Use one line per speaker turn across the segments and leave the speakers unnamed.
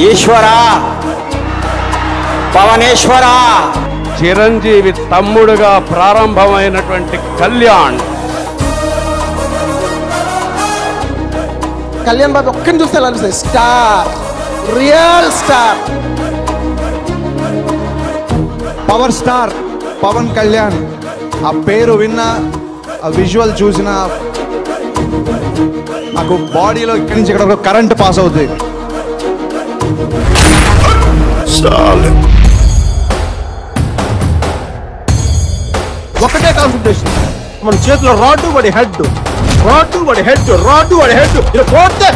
ఈశ్వరా, పవనేశ్వరా.
చిరంజీవి తమ్ముడుగా ప్రారంభమైనటువంటి కళ్యాణ్
బాబు ఒక్కని చూస్తే ఎలా అనిపిస్తుంది? Star, real star,
power star Pawan Kalyan. ఆ పేరు విన్నా, ఆ విజువల్ చూసినా నాకు బాడీలో ఇక్కడి నుంచి ఇక్కడ కరెంట్ పాస్ అవుతుంది.
ఒకటే కాన్సన్ట్రేషన్. మన చేతిలో రాడ్డు వాడి హెడ్, రాడ్డు వాడి హెడ్, రాడ్డు వాడి హెడ్. ఇలా పోతే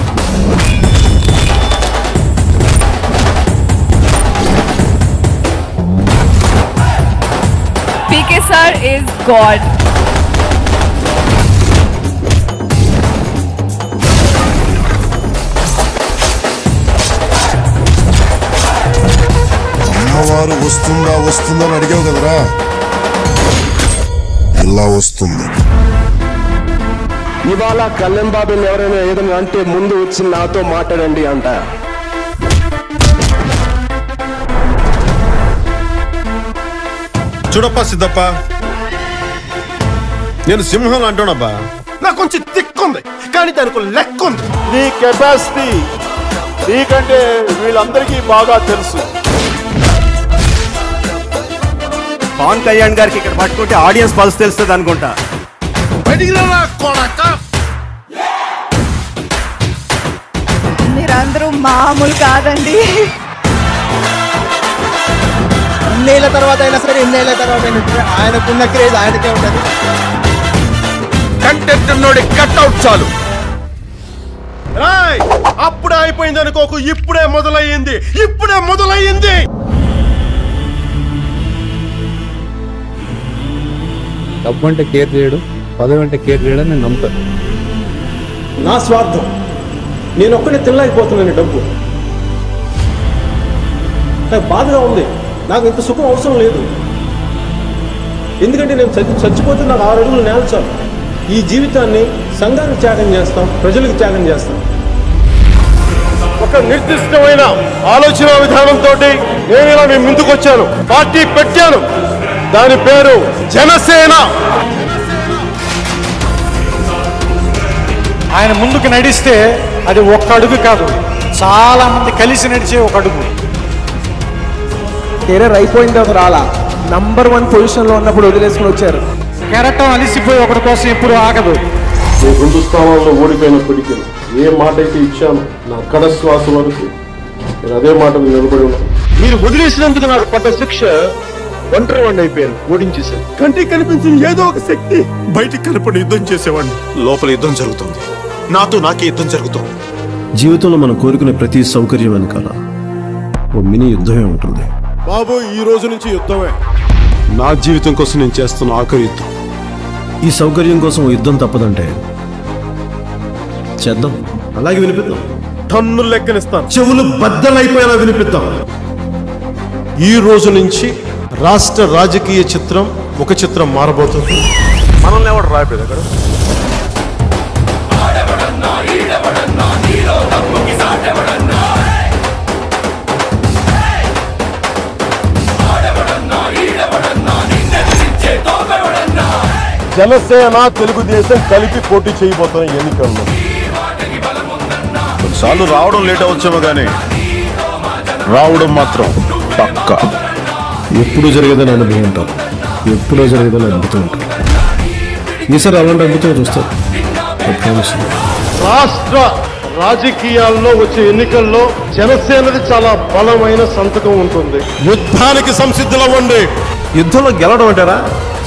PK sir is God.
అమ్మవారు వస్తుందా వస్తుందని అడిగావు కదరా, ఇలా వస్తుంది.
ఇవాళ కళ్యాణ్ బాబుని ఎవరైనా ఏదైనా అంటే ముందు వచ్చి నాతో మాట్లాడండి అంట.
చూడప్ప సిద్ధప్ప, నేను సింహం అంటున్నాబ్బా.
నాకు కొంచెం తిక్కుంది, కానీ దానికి లెక్క ఉంది. నీ కెపాసిటీ నీకంటే వీళ్ళందరికీ బాగా తెలుసు.
పవన్ కళ్యాణ్ గారికి ఇక్కడ పట్టుకుంటే ఆడియన్స్ పల్స్ తెలుస్తుంది అనుకుంటా.
మీరందరూ మామూలు కాదండి.
ఇన్నేళ్ల తర్వాత అయినా సరే, ఇన్నేళ్ల తర్వాత అయినా సరే ఆయనకున్న క్రేజ్ ఆయనకే ఉంటుంది.
కంటెంట్ నోడి కట్అవుట్ చాలు. అప్పుడే అయిపోయింది అనుకోకు, ఇప్పుడే మొదలయ్యింది, ఇప్పుడే మొదలయ్యింది.
డబ్బు అంటే కేర్ చేయడు, పదవి అంటే కేర్ చేయడం నేను నమ్ముతాను.
నా స్వార్థం, నేను ఒక్కడే తినలేకపోతున్నాను డబ్బు. నాకు బాధగా ఉంది, నాకు ఇంత సుఖం అవసరం లేదు. ఎందుకంటే నేను చచ్చిపోతే నాకు 6 అడుగులు నేల చాలు. ఈ జీవితాన్ని సంఘానికి త్యాగం చేస్తాం, ప్రజలకు త్యాగం చేస్తాం.
ఒక నిర్దిష్టమైన ఆలోచన విధానంతో నేను ఇలా మీ ముందుకు వచ్చాను, పార్టీ పెట్టాను. దాని పేరు జనసేన.
ఆయన ముందుకు నడిస్తే అది ఒక్క అడుగు కాదు, చాలా మంది కలిసి నడిచే ఒక అడుగు.
కెరీర్ అయిపోయింది, ఒక రాలా నంబర్ 1 పొజిషన్లో ఉన్నప్పుడు వదిలేసుకుని వచ్చారు.
కెరటం అలిసిపోయి ఒకటి కోసం ఎప్పుడు ఆగదు.
నేను 2 స్థానాల్లో ఓడిపోయినప్పటికీ ఏ మాట అయితే ఇచ్చాను నా కడశ్వాస వరకు నేను అదే మాట నిలబడి ఉన్నాను. మీరు వదిలేసినందుకు నాకు పడ్డ శిక్ష ఒంటరి వాడిని అయిపోయాను, ఓడించేశాను. కంటికి కనిపించిన ఏదో ఒక శక్తి బయటికి కనపడి యుద్ధం చేసేవాడిని.
లోపల యుద్ధం జరుగుతుంది, నాతో నాకే యుద్ధం జరుగుతుంది.
జీవితంలో మనం కోరుకునే ప్రతి సౌకర్యం వెనకాల ఓ మినీ యుద్ధమే ఉంటుంది.
బాబు, ఈ రోజు నుంచి యుద్ధమే.
నా జీవితం కోసం నేను చేస్తున్న ఆఖరి యుద్ధం.
ఈ సౌకర్యం కోసం ఓ యుద్ధం తప్పదంటే చేద్దాం, అలాగే వినిపిద్దాం.
టన్నులు లెక్కనిస్తాను,
చెవులు బద్దలైపోయేలా వినిపిద్దాం.
ఈ రోజు నుంచి రాష్ట్ర రాజకీయ చిత్రం ఒక చిత్రం మారబోతుంది. మనల్ని ఎవరు రాయలేదు అక్కడ. జనసేన తెలుగుదేశం కలిపి పోటీ చేయబోతున్న ఎన్నికల్లో
కొన్నిసార్లు రావడం లేట్ అవచ్చేమో కానీ రావడం మాత్రం పక్కా.
ఎప్పుడు జరిగేదని అనుభవం ఉంటారు, ఎప్పుడో జరిగేదని అద్భుతం ఉంటారు. ఈసారి అలాంటి అద్భుతం చూస్తారు.
రాష్ట్ర రాజకీయాల్లో వచ్చే ఎన్నికల్లో జనసేనది చాలా బలమైన సంతకం ఉంటుంది. యుద్ధానికి సంసిద్ధులవ్వండి.
యుద్ధంలో గెలవడం అంటారా,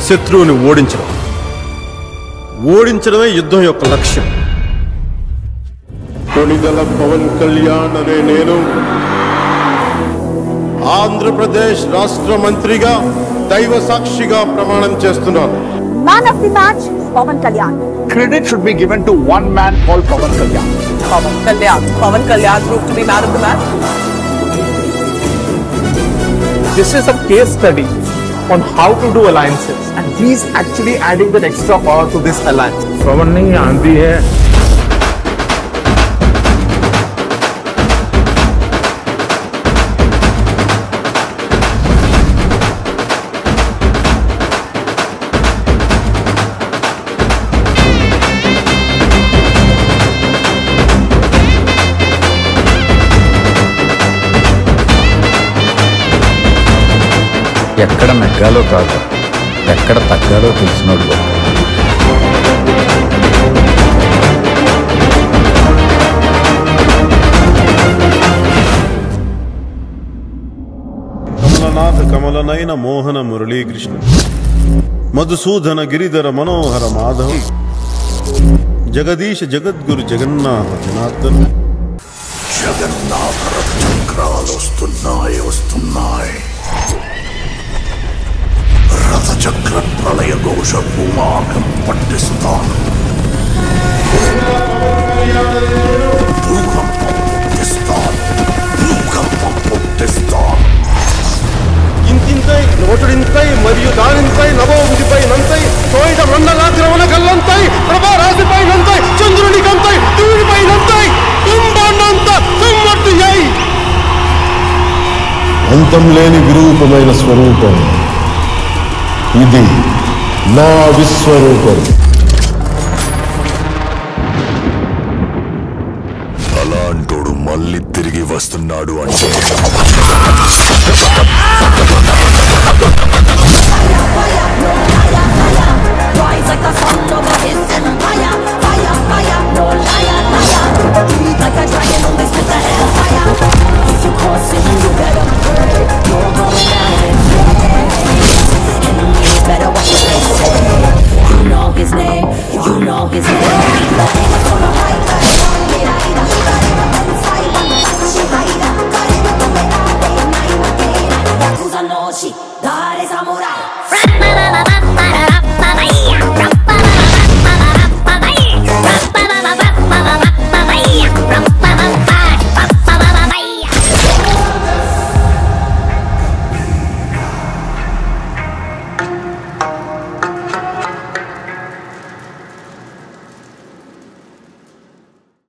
శత్రువుని ఓడించడం. ఓడించడమే యుద్ధం యొక్క లక్ష్యం.
కొణిదెల పవన్ కళ్యాణ్ అనే నేను ఆంధ్రప్రదేశ్ రాష్ట్ర మంత్రిగా దైవ సాక్షిగా ప్రమాణం చేస్తున్నాను.
Man of the match, Pawan Kalyan.
Credit should be given to one man called Pawan Kalyan.
Pawan Kalyan proved to be man of the match.
This is a case study on how to do alliances, and he's actually adding that extra power to this alliance.
पवन नहीं आंधी है.
ఎక్కడ నెగ్గాలో కాదు, ఎక్కడ తగ్గాలో తెలిసినోడు గొప్ప.
కమలనాథ కమలనైన మోహన మురళీకృష్ణ మధుసూదన గిరిధర మనోహర మాధవ జగదీశ జగద్గురు జగన్నాథ జనార్దన్.
జగన్నాథ చక్రాలు వస్తున్నాయి. రథచక్ర ప్రళయ ఘోష భూమాకం పట్టిస్తాను. భూకంపం పుట్టిస్తాను.
ఇంతింతై నోటుడింతై మరియు దానింతై నవోముదిపై నంతై తోయిట మండలాగ్రవణ కల్లంతై ప్రభా రాశిపై నంతై చంద్రుని కంతై సూర్యుడిపై నంతై కుంభాండంత సంవర్తియై.
అంతం లేని విరూపమైన స్వరూపం ఇది నా విశ్వరూపం.
అలాంటోడు మళ్ళీ తిరిగి వస్తున్నాడు అంటే
Rise like the sun over his fire, fire, fire, no liar, liar. Like a dragon on this with the hell.